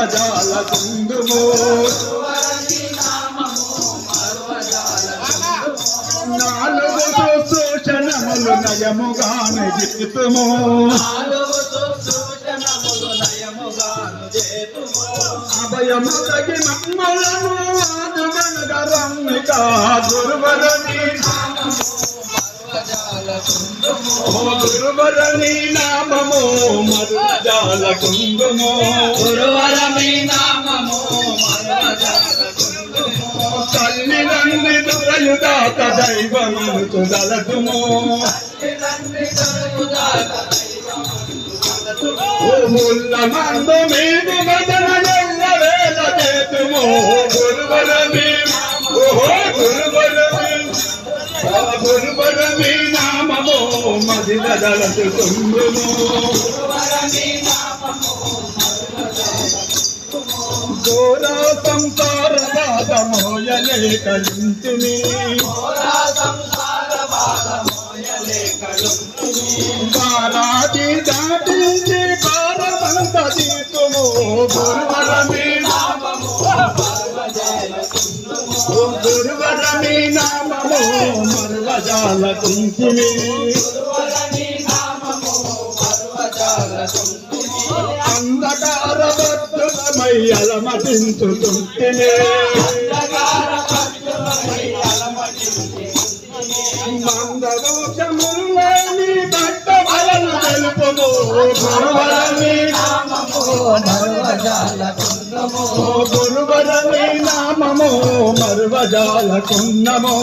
మర్వజాల కుందుము నాలుగు శోషణములు నయముగాను జీతుము అభయము తగి మమ్మలను ఆదుమనగా రమ్మిక గురువరని గురువరని నామము మర్వజాల కుందుము గురువరని నామము మర్వజాల కుందుము తల్లి నంది దొరయుదాత దైవమును దళతుము ముల్ల మందు మీద మదన ఎల్ల వేల చేతుము గురువరని గురువరని నామము మదిల దళతు కుందుము ఘోర సంసార బాధమోయలే కలింతుని వారాది దాటించి భారతంత తీర్చుము గురువరని గురువరని నామము మర్వజాల కుంతిని అంధకార భద్రులమై అలమటించుతుంటినే మందదోషములని బట్ట బలను తెలుపుము గురువరని మర్వజాల కుందుము గురువరని నామము మర్వజాల కుందము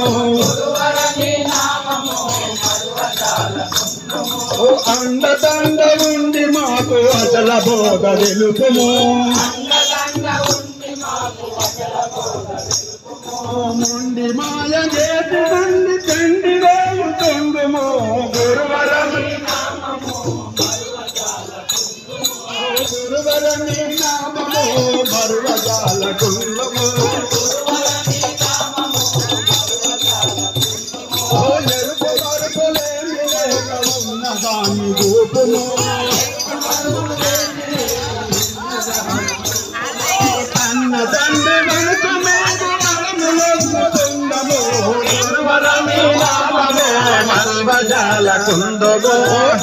అండదండ ఉండి మాకు అచల బోధ తెలుపుము ముండి మాయ చేతి నుండి తండ్రి వేలు తొందుము గురువరని గురువరని నామము మర్వజాల కుందము ఎరుపు వరకులేమి లేక ఉన్నదాన్ని గోపుము అన్న తండ్రి మనసు మేము మనములొందుతుందము గురువరని నామము మర్వజాల కుందము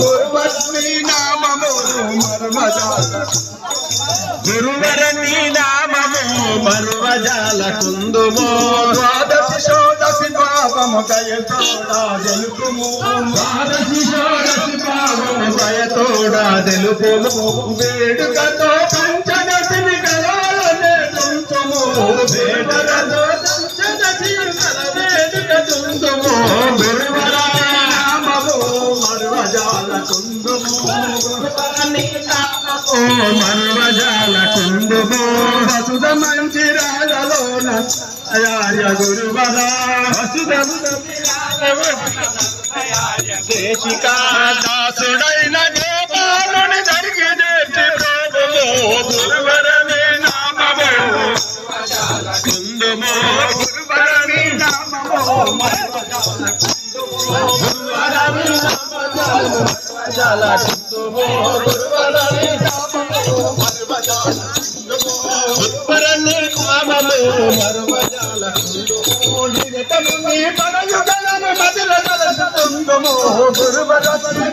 గురువరని నామము మర్వజాల గురువరని నామము మర్వజాల కుందుము ద్వాదశి షోడశి పాపము కయతోడా తెలుపుము ద్వాదశి షోడశి పాపము కయతోడా తెలుపుము వేడుకతో పంచదశిని కలాలనే తుంచుము వేడుకతో పంచదశిని కల వేడుక తుంచుము గురువరని నామము మర్వజాల కుందుము మర్వజాల కుందుము వసుధ మంచి రాజలోన అయార్య గురువర వసుధ దేశిక దాసుడైన గోపాలుని జరిగినట్టి ప్రభువు గురువరని నామము కుందుము గురువరని నామము గురువరని మర్వజాల కుందుము గురువరని గురువరని నామము మర్వజాల కుందుము నిరతము నీ పరయుగలను మదిల దళతుతుందుము గురువరని